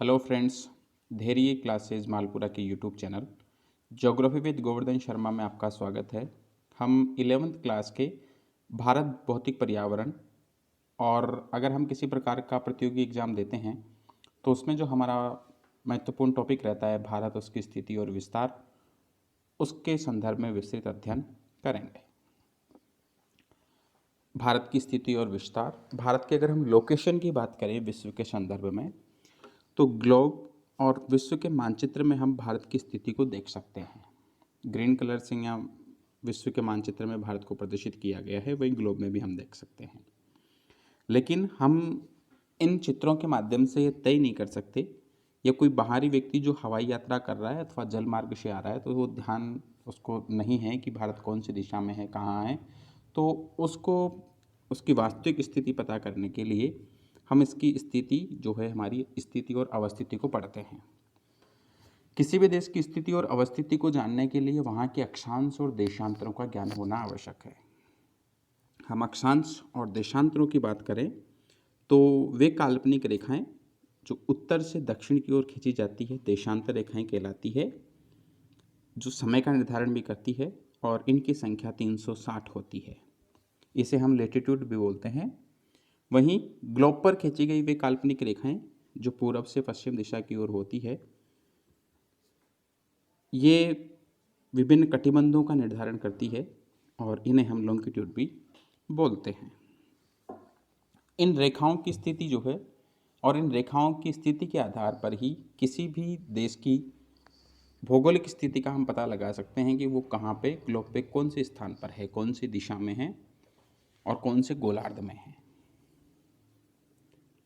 Hello friends, धैर्य classes Malpura के YouTube channel geography with Govardhan Sharma में आपका स्वागत है। हम 11वीं क्लास के भारत भौतिक पर्यावरण और अगर हम किसी प्रकार का प्रतियोगी एग्जाम देते हैं तो उसमें जो हमारा महत्वपूर्ण टॉपिक रहता है भारत, उसकी स्थिति और विस्तार, उसके संदर्भ में विस्तृत अध्ययन करेंगे। भारत की स्थिति और विस्तार। भारत के अगर हम लोकेशन की बात करें विश्व के संदर्भ में, तो ग्लोब और विश्व के मानचित्र में हम भारत की स्थिति को देख सकते हैं। ग्रीन कलर से यहाँ विश्व के मानचित्र में भारत को प्रदर्शित किया गया है, वही ग्लोब में भी हम देख सकते हैं। लेकिन हम इन चित्रों के माध्यम से ये तय नहीं कर सकते, या कोई बाहरी व्यक्ति जो हवाई यात्रा कर रहा है अथवा जल मार्ग से आ रहा है तो वो ध्यान उसको नहीं है कि भारत कौन सी दिशा में है, कहाँ है, तो उसको उसकी वास्तविक स्थिति पता करने के लिए हम इसकी स्थिति जो है, हमारी स्थिति और अवस्थिति को पढ़ते हैं। किसी भी देश की स्थिति और अवस्थिति को जानने के लिए वहाँ के अक्षांश और देशांतरों का ज्ञान होना आवश्यक है। हम अक्षांश और देशांतरों की बात करें तो वे काल्पनिक रेखाएं जो उत्तर से दक्षिण की ओर खींची जाती है, देशांतर रेखाएं कहलाती है, जो समय का निर्धारण भी करती है और इनकी संख्या 360 होती है। इसे हम लेटीट्यूड भी बोलते हैं। वहीं ग्लोब पर खींची गई वे काल्पनिक रेखाएं जो पूरब से पश्चिम दिशा की ओर होती है, ये विभिन्न कटिबंधों का निर्धारण करती है और इन्हें हम लॉन्गिट्यूड भी बोलते हैं। इन रेखाओं की स्थिति जो है, और इन रेखाओं की स्थिति के आधार पर ही किसी भी देश की भौगोलिक स्थिति का हम पता लगा सकते हैं कि वो कहाँ पे ग्लोब पे कौन से स्थान पर है, कौन सी दिशा में है और कौन से गोलार्ध में है।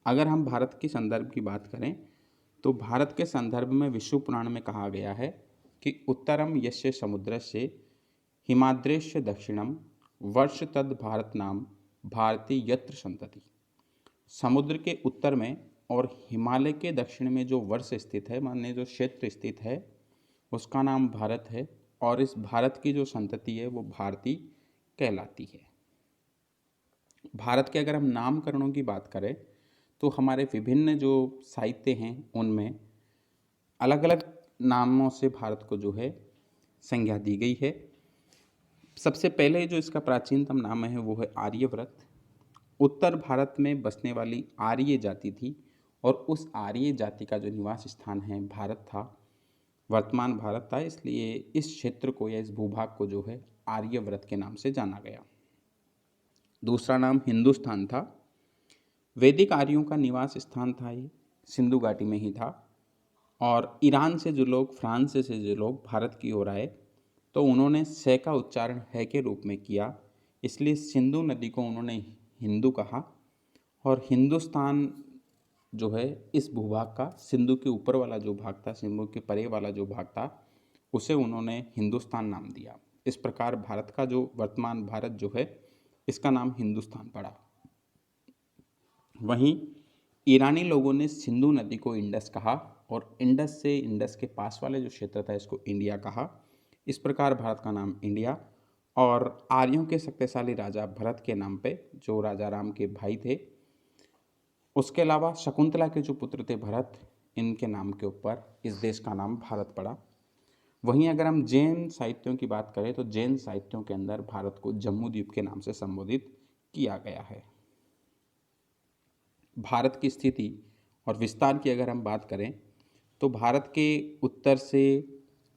अगर हम भारत के संदर्भ की बात करें तो भारत के संदर्भ में विष्णु पुराण में कहा गया है कि उत्तरम यस्य समुद्रस्य हिमाद्रेश्य दक्षिणम वर्ष तद भारत नाम भारती यत्र संतति। समुद्र के उत्तर में और हिमालय के दक्षिण में जो वर्ष स्थित है, माने जो क्षेत्र स्थित है, उसका नाम भारत है और इस भारत की जो संतति है वो भारती कहलाती है। भारत के अगर हम नामकरणों की बात करें तो हमारे विभिन्न जो साहित्य हैं उनमें अलग अलग नामों से भारत को जो है संज्ञा दी गई है। सबसे पहले जो इसका प्राचीनतम नाम है वो है आर्यव्रत। उत्तर भारत में बसने वाली आर्य जाति थी और उस आर्य जाति का जो निवास स्थान है भारत था, वर्तमान भारत था, इसलिए इस क्षेत्र को या इस भूभाग को जो है आर्यव्रत के नाम से जाना गया। दूसरा नाम हिंदुस्तान था। वैदिक आर्यों का निवास स्थान था, ये सिंधु घाटी में ही था। और ईरान से जो लोग, फ्रांस से जो लोग भारत की ओर आए तो उन्होंने से का उच्चारण है के रूप में किया, इसलिए सिंधु नदी को उन्होंने हिंदू कहा और हिंदुस्तान जो है इस भूभाग का, सिंधु के ऊपर वाला जो भाग था, सिंधु के परे वाला जो भाग था, उसे उन्होंने हिंदुस्तान नाम दिया। इस प्रकार भारत का जो वर्तमान भारत जो है इसका नाम हिंदुस्तान पड़ा। वहीं ईरानी लोगों ने सिंधु नदी को इंडस कहा और इंडस से, इंडस के पास वाले जो क्षेत्र था इसको इंडिया कहा। इस प्रकार भारत का नाम इंडिया। और आर्यों के शक्तिशाली राजा भरत के नाम पे, जो राजा राम के भाई थे, उसके अलावा शकुंतला के जो पुत्र थे भरत, इनके नाम के ऊपर इस देश का नाम भारत पड़ा। वहीं अगर हम जैन साहित्यों की बात करें तो जैन साहित्यों के अंदर भारत को जम्मू द्वीप के नाम से संबोधित किया गया है। भारत की स्थिति और विस्तार की अगर हम बात करें तो भारत के उत्तर से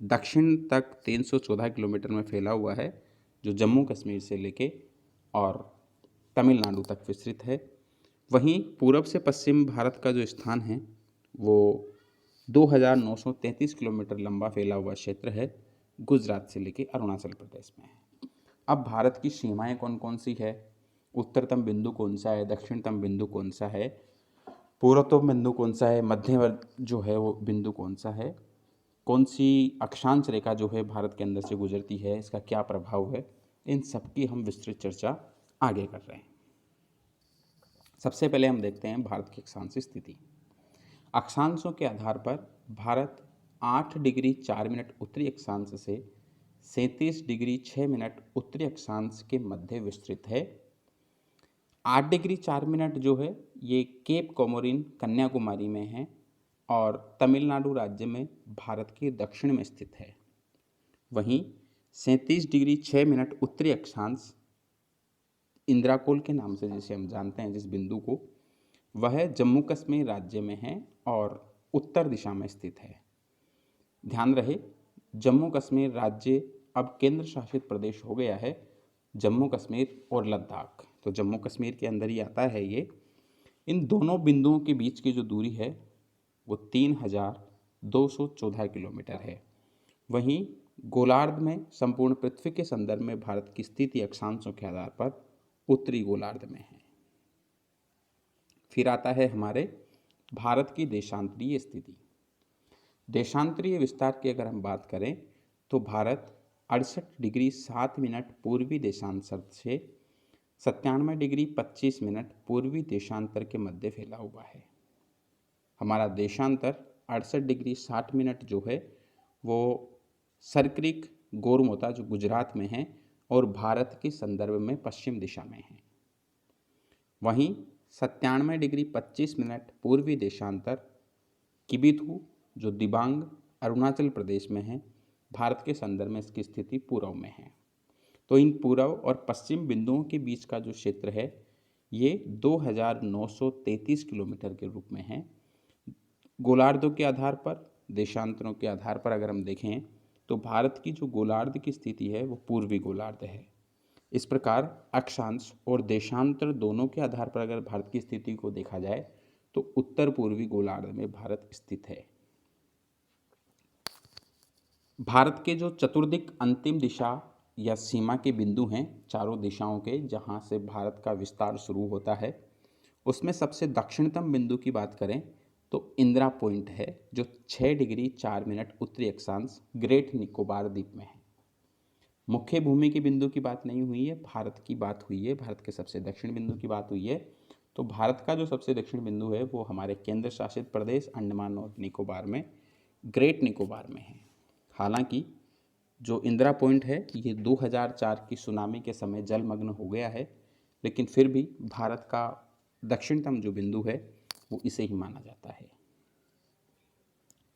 दक्षिण तक 314 किलोमीटर में फैला हुआ है, जो जम्मू कश्मीर से लेके और तमिलनाडु तक विस्तृत है। वहीं पूरब से पश्चिम भारत का जो स्थान है वो 2933 किलोमीटर लंबा फैला हुआ क्षेत्र है, गुजरात से लेके अरुणाचल प्रदेश में है। अब भारत की सीमाएं कौन कौन सी है, उत्तरतम बिंदु कौन सा है, दक्षिणतम बिंदु कौन सा है, पूर्वतम बिंदु कौन सा है, मध्य जो है वो बिंदु कौन सा है, कौन सी अक्षांश रेखा जो है भारत के अंदर से गुजरती है, इसका क्या प्रभाव है, इन सब की हम विस्तृत चर्चा आगे कर रहे हैं। सबसे पहले हम देखते हैं भारत की अक्षांश स्थिति। अक्षांशों के आधार पर भारत 8 डिग्री 4 मिनट उत्तरी अक्षांश से 37 डिग्री 6 मिनट उत्तरी अक्षांश के मध्य विस्तृत है। 8 डिग्री 4 मिनट जो है ये केप कोमोरिन कन्याकुमारी में है और तमिलनाडु राज्य में भारत के दक्षिण में स्थित है। वहीं 37 डिग्री 6 मिनट उत्तरी अक्षांश इंद्राकोल के नाम से जिसे हम जानते हैं जिस बिंदु को, वह जम्मू कश्मीर राज्य में है और उत्तर दिशा में स्थित है। ध्यान रहे, जम्मू कश्मीर राज्य अब केंद्र शासित प्रदेश हो गया है, जम्मू कश्मीर और लद्दाख। तो जम्मू कश्मीर के अंदर ही आता है ये। इन दोनों बिंदुओं के बीच की जो दूरी है वो 3214 किलोमीटर है। वहीं गोलार्ध में संपूर्ण पृथ्वी के संदर्भ में भारत की स्थिति अक्षांशों के आधार पर उत्तरी गोलार्ध में है। फिर आता है हमारे भारत की देशांतरीय स्थिति। देशांतरीय विस्तार की अगर हम बात करें तो भारत 68 डिग्री 7 मिनट पूर्वी देशांतर से 97 डिग्री 25 मिनट पूर्वी देशांतर के मध्य फैला हुआ है। हमारा देशांतर 68 डिग्री 60 मिनट जो है वो सरक्रिक गोरमोता जो गुजरात में है और भारत के संदर्भ में पश्चिम दिशा में है। वहीं 97 डिग्री 25 मिनट पूर्वी देशांतर किबिथु जो दिबांग अरुणाचल प्रदेश में है, भारत के संदर्भ में इसकी स्थिति पूर्व में है। तो इन पूर्व और पश्चिम बिंदुओं के बीच का जो क्षेत्र है ये 2933 किलोमीटर के रूप में है। गोलार्धों के आधार पर, देशांतरों के आधार पर अगर हम देखें तो भारत की जो गोलार्ध की स्थिति है वो पूर्वी गोलार्ध है। इस प्रकार अक्षांश और देशांतर दोनों के आधार पर अगर भारत की स्थिति को देखा जाए तो उत्तर पूर्वी गोलार्ध में भारत स्थित है। भारत के जो चतुर्दिक अंतिम दिशा या सीमा के बिंदु हैं चारों दिशाओं के, जहां से भारत का विस्तार शुरू होता है, उसमें सबसे दक्षिणतम बिंदु की बात करें तो इंदिरा पॉइंट है जो 6 डिग्री 4 मिनट उत्तरी अक्षांश ग्रेट निकोबार द्वीप में है। मुख्य भूमि के बिंदु की बात नहीं हुई है, भारत की बात हुई है, भारत के सबसे दक्षिण बिंदु की बात हुई है। तो भारत का जो सबसे दक्षिण बिंदु है वो हमारे केंद्र शासित प्रदेश अंडमान और निकोबार में ग्रेट निकोबार में है। हालांकि जो इंदिरा पॉइंट है ये 2004 की सुनामी के समय जलमग्न हो गया है, लेकिन फिर भी भारत का दक्षिणतम जो बिंदु है वो इसे ही माना जाता है।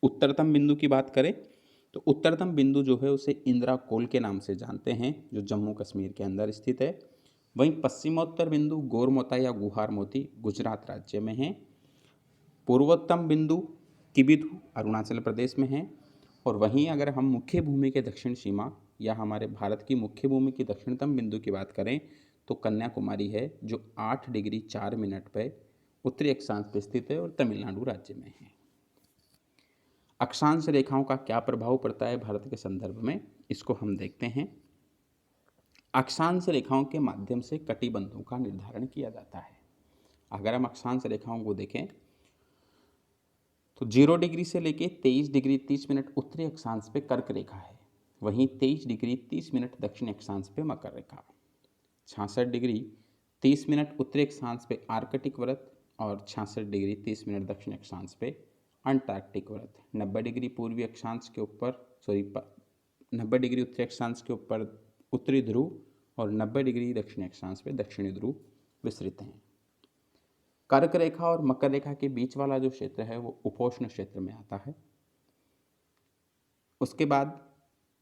उत्तरतम बिंदु की बात करें तो उत्तरतम बिंदु जो है उसे इंदिरा कोल के नाम से जानते हैं, जो जम्मू कश्मीर के अंदर स्थित है। वहीं पश्चिमोत्तर बिंदु गोरमोता या गुहार मोती गुजरात राज्य में है। पूर्वोत्तम बिंदु किबिथु अरुणाचल प्रदेश में है। और वहीं अगर हम मुख्य भूमि के दक्षिण सीमा या हमारे भारत की मुख्य भूमि की दक्षिणतम बिंदु की बात करें तो कन्याकुमारी है जो 8 डिग्री 4 मिनट पर उत्तरी अक्षांश पर स्थित है और तमिलनाडु राज्य में है। अक्षांश रेखाओं का क्या प्रभाव पड़ता है भारत के संदर्भ में, इसको हम देखते हैं। अक्षांश रेखाओं के माध्यम से कटिबंधों का निर्धारण किया जाता है। अगर हम अक्षांश रेखाओं को देखें तो 0 डिग्री से लेके 23 डिग्री 30 मिनट उत्तरी अक्षांश पे कर्क रेखा है। वहीं 23 डिग्री 30 मिनट दक्षिणी अक्षांश पे मकर रेखा, 66 डिग्री 30 मिनट उत्तरी अक्षांश पे आर्कटिक व्रत और 66 डिग्री 30 मिनट दक्षिणी अक्षांश पे अंटार्कटिक व्रत। 90 डिग्री पूर्वी अक्षांश के ऊपर 90 डिग्री उत्तरी अक्षांश के ऊपर उत्तरी ध्रुव और 90 डिग्री दक्षिणी अक्षांश पे दक्षिणी ध्रुव विस्तृत हैं। कर्क रेखा और मकर रेखा के बीच वाला जो क्षेत्र है वो उपोष्ण क्षेत्र में आता है। उसके बाद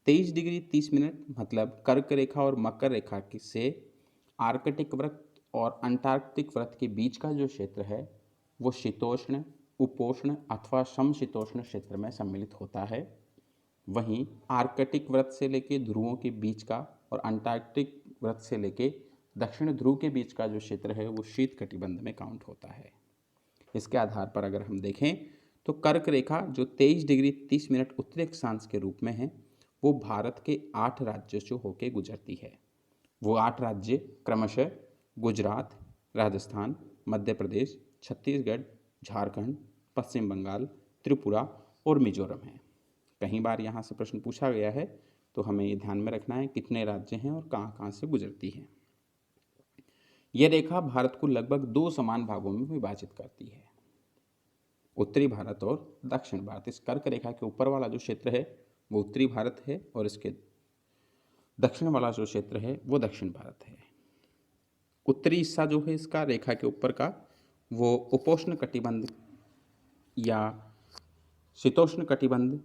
23 डिग्री 30 मिनट मतलब कर्क रेखा और मकर रेखा से आर्कटिक व्रत और अंटार्कटिक व्रत के बीच का जो क्षेत्र है वो शीतोष्ण, उपोष्ण अथवा समशीतोष्ण क्षेत्र में सम्मिलित होता है। वहीं आर्कटिक व्रत से लेके ध्रुवों के बीच का और अंटार्कटिक व्रत से लेके दक्षिण ध्रुव के बीच का जो क्षेत्र है वो शीत कटिबंध में काउंट होता है। इसके आधार पर अगर हम देखें तो कर्क रेखा जो 23 डिग्री 30 मिनट उत्तरी अक्षांश के रूप में है वो भारत के 8 राज्यों से होकर गुजरती है। वो 8 राज्य क्रमशः गुजरात, राजस्थान, मध्य प्रदेश, छत्तीसगढ़, झारखंड, पश्चिम बंगाल, त्रिपुरा और मिजोरम हैं। कई बार यहाँ से प्रश्न पूछा गया है तो हमें ये ध्यान में रखना है कितने राज्य हैं और कहाँ कहाँ से गुजरती है। यह रेखा भारत को लगभग 2 समान भागों में विभाजित करती है, उत्तरी भारत और दक्षिण भारत। इस कर्क रेखा के ऊपर वाला जो क्षेत्र है वो उत्तरी भारत है और इसके दक्षिण वाला जो क्षेत्र है वो दक्षिण भारत है। उत्तरी हिस्सा जो है इसका रेखा के ऊपर का वो उपोष्ण कटिबंध या शीतोष्ण कटिबंध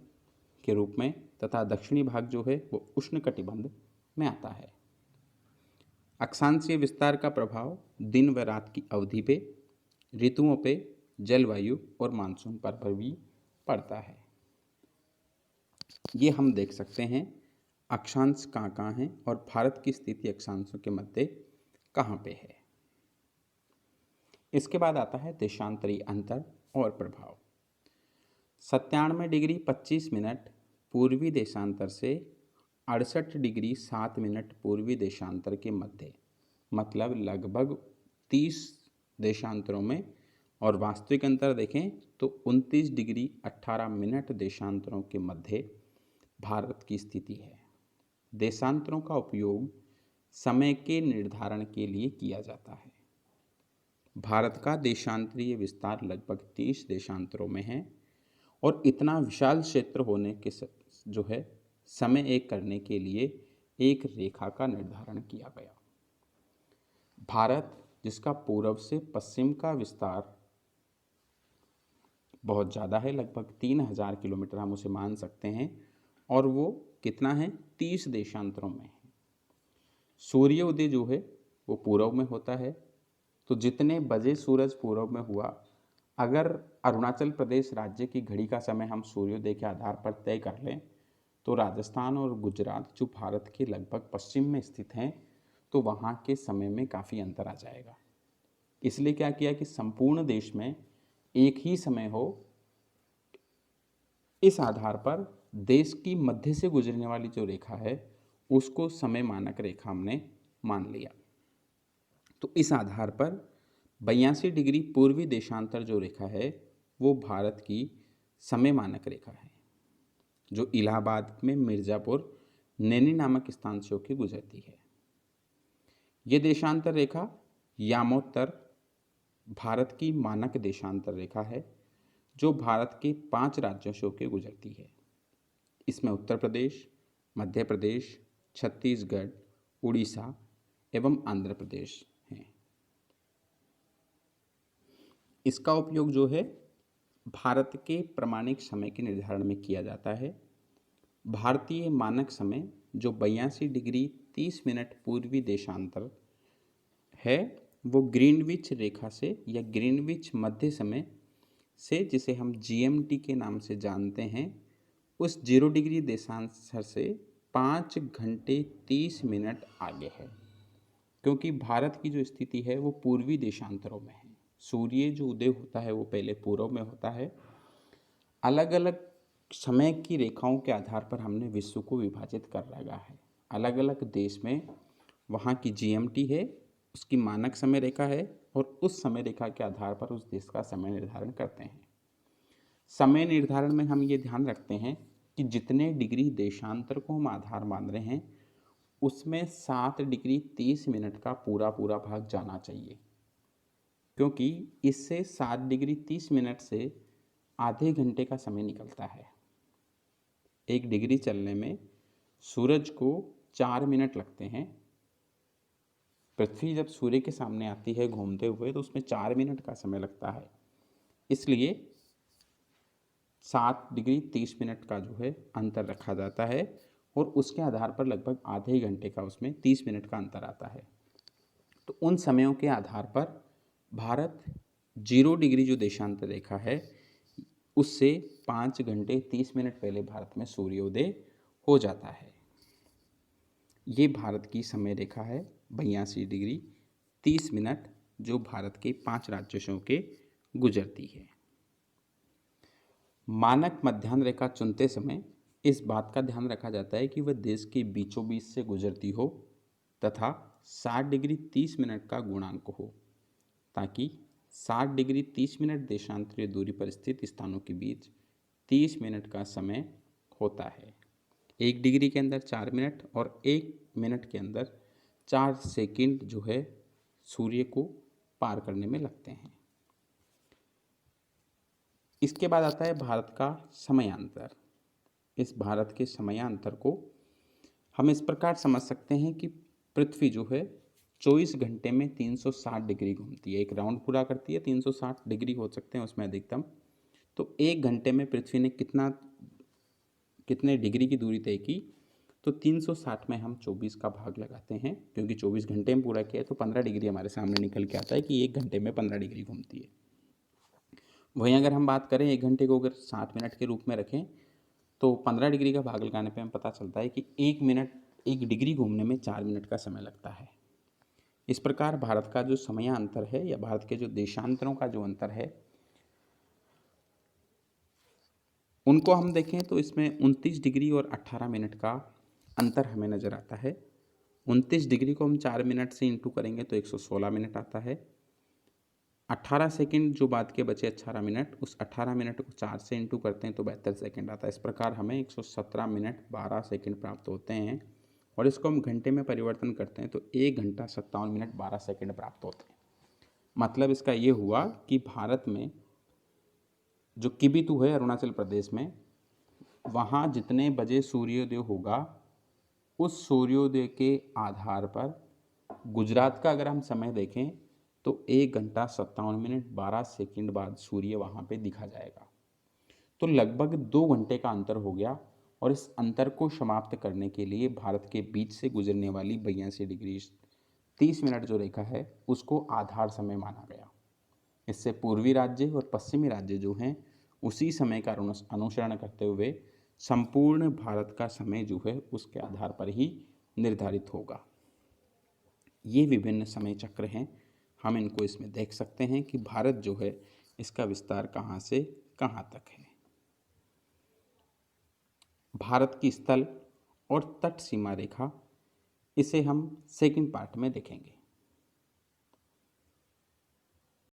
के रूप में तथा दक्षिणी भाग जो है वो उष्ण कटिबंध में आता है। अक्षांशीय विस्तार का प्रभाव दिन व रात की अवधि पे, ऋतुओं पे, जलवायु और मानसून पर भी पड़ता है। ये हम देख सकते हैं अक्षांश कहाँ कहाँ हैं और भारत की स्थिति अक्षांशों के मध्य कहाँ पे है। इसके बाद आता है देशांतरी अंतर और प्रभाव। 97 डिग्री 25 मिनट पूर्वी देशांतर से 68 डिग्री 7 मिनट पूर्वी देशांतर के मध्य, मतलब लगभग 30 देशांतरों में, और वास्तविक अंतर देखें तो 29 डिग्री 18 मिनट देशांतरों के मध्य भारत की स्थिति है। देशांतरों का उपयोग समय के निर्धारण के लिए किया जाता है। भारत का देशांतरीय विस्तार लगभग 30 देशांतरों में है और इतना विशाल क्षेत्र होने के जो है समय एक करने के लिए एक रेखा का निर्धारण किया गया। भारत जिसका पूर्व से पश्चिम का विस्तार बहुत ज़्यादा है, लगभग 3000 किलोमीटर हम उसे मान सकते हैं, और वो कितना है, 30 देशांतरों में है। सूर्य उदय जो है वो पूर्व में होता है, तो जितने बजे सूरज पूर्व में हुआ, अगर अरुणाचल प्रदेश राज्य की घड़ी का समय हम सूर्योदय के आधार पर तय कर लें तो राजस्थान और गुजरात जो भारत के लगभग पश्चिम में स्थित हैं, तो वहाँ के समय में काफ़ी अंतर आ जाएगा। इसलिए क्या किया कि संपूर्ण देश में एक ही समय हो, इस आधार पर देश की मध्य से गुजरने वाली जो रेखा है उसको समय मानक रेखा हमने मान लिया। तो इस आधार पर 82 डिग्री पूर्वी देशांतर जो रेखा है वो भारत की समय मानक रेखा है, जो इलाहाबाद में मिर्ज़ापुर नैनी नामक स्थान से होकर गुजरती है। ये देशांतर रेखा यामोत्तर भारत की मानक देशांतर रेखा है, जो भारत के 5 राज्यों से होकर गुजरती है। इसमें उत्तर प्रदेश, मध्य प्रदेश, छत्तीसगढ़, उड़ीसा एवं आंध्र प्रदेश हैं। इसका उपयोग जो है भारत के प्रमाणिक समय के निर्धारण में किया जाता है। भारतीय मानक समय जो 82 डिग्री 30 मिनट पूर्वी देशांतर है, वो ग्रीनविच रेखा से या ग्रीनविच मध्य समय से, जिसे हम जीएमटी के नाम से जानते हैं, उस 0 डिग्री देशांतर से 5 घंटे 30 मिनट आगे है। क्योंकि भारत की जो स्थिति है वो पूर्वी देशांतरों में है। सूर्य जो उदय होता है वो पहले पूर्व में होता है। अलग अलग समय की रेखाओं के आधार पर हमने विश्व को विभाजित कर रखा है। अलग अलग देश में वहाँ की जीएमटी है, उसकी मानक समय रेखा है, और उस समय रेखा के आधार पर उस देश का समय निर्धारण करते हैं। समय निर्धारण में हम ये ध्यान रखते हैं कि जितने डिग्री देशांतर को हम आधार मान रहे हैं उसमें 7 डिग्री 30 मिनट का पूरा भाग जाना चाहिए, क्योंकि इससे 7 डिग्री 30 मिनट से आधे घंटे का समय निकलता है। 1 डिग्री चलने में सूरज को 4 मिनट लगते हैं। पृथ्वी जब सूर्य के सामने आती है घूमते हुए तो उसमें 4 मिनट का समय लगता है। इसलिए 7 डिग्री 30 मिनट का जो है अंतर रखा जाता है और उसके आधार पर लगभग आधे घंटे का उसमें 30 मिनट का अंतर आता है। तो उन समयों के आधार पर भारत 0 डिग्री जो देशांतर रेखा है उससे 5 घंटे 30 मिनट पहले भारत में सूर्योदय हो जाता है। ये भारत की समय रेखा है 82 डिग्री 30 मिनट, जो भारत के 5 राज्यों से होके गुजरती है। मानक मध्याह्न रेखा चुनते समय इस बात का ध्यान रखा जाता है कि वह देश के बीचों बीच से गुजरती हो तथा 60 डिग्री 30 मिनट का गुणांक हो, ताकि 60 डिग्री 30 मिनट देशांतरीय दूरी पर स्थित स्थानों के बीच 30 मिनट का समय होता है। 1 डिग्री के अंदर 4 मिनट और 1 मिनट के अंदर 4 सेकंड जो है सूर्य को पार करने में लगते हैं। इसके बाद आता है भारत का समयांतर। इस भारत के समयांतर को हम इस प्रकार समझ सकते हैं कि पृथ्वी जो है 24 घंटे में 360 डिग्री घूमती है। एक राउंड पूरा करती है, 360 डिग्री हो सकते हैं उसमें अधिकतम। तो 1 घंटे में पृथ्वी ने कितने डिग्री की दूरी तय की, तो 360 में हम 24 का भाग लगाते हैं, क्योंकि 24 घंटे में पूरा किया है तो 15 डिग्री हमारे सामने निकल के आता है कि 1 घंटे में 15 डिग्री घूमती है। वहीं अगर हम बात करें 1 घंटे को अगर 60 मिनट के रूप में रखें तो 15 डिग्री का भाग लगाने पे हमें पता चलता है कि 1 डिग्री घूमने में 4 मिनट का समय लगता है। इस प्रकार भारत का जो समयांतर है या भारत के जो देशांतरों का जो अंतर है उनको हम देखें तो इसमें 29 डिग्री और 18 मिनट का अंतर हमें नज़र आता है। 29 डिग्री को हम 4 मिनट से इंटू करेंगे तो 116 मिनट आता है। 18 सेकंड जो बाद के बचे 18 मिनट, उस 18 मिनट को 4 से इंटू करते हैं तो 72 सेकंड आता है। इस प्रकार हमें 117 मिनट 12 सेकंड प्राप्त होते हैं और इसको हम घंटे में परिवर्तन करते हैं तो 1 घंटा 57 मिनट 12 सेकंड प्राप्त होते हैं। मतलब इसका ये हुआ कि भारत में जो किबिथु है अरुणाचल प्रदेश में, वहाँ जितने बजे सूर्योदय होगा उस सूर्योदय के आधार पर गुजरात का अगर हम समय देखें तो 1 घंटा 57 मिनट 12 सेकंड बाद सूर्य वहाँ पे दिखा जाएगा। तो लगभग 2 घंटे का अंतर हो गया और इस अंतर को समाप्त करने के लिए भारत के बीच से गुजरने वाली 82 डिग्री 30 मिनट जो रेखा है उसको आधार समय माना गया। इससे पूर्वी राज्य और पश्चिमी राज्य जो हैं उसी समय का अनुसरण करते हुए संपूर्ण भारत का समय जो है उसके आधार पर ही निर्धारित होगा। ये विभिन्न समय चक्र हैं, हम इनको इसमें देख सकते हैं कि भारत जो है इसका विस्तार कहाँ से कहाँ तक है। भारत की स्थल और तट सीमा रेखा, इसे हम सेकंड पार्ट में देखेंगे।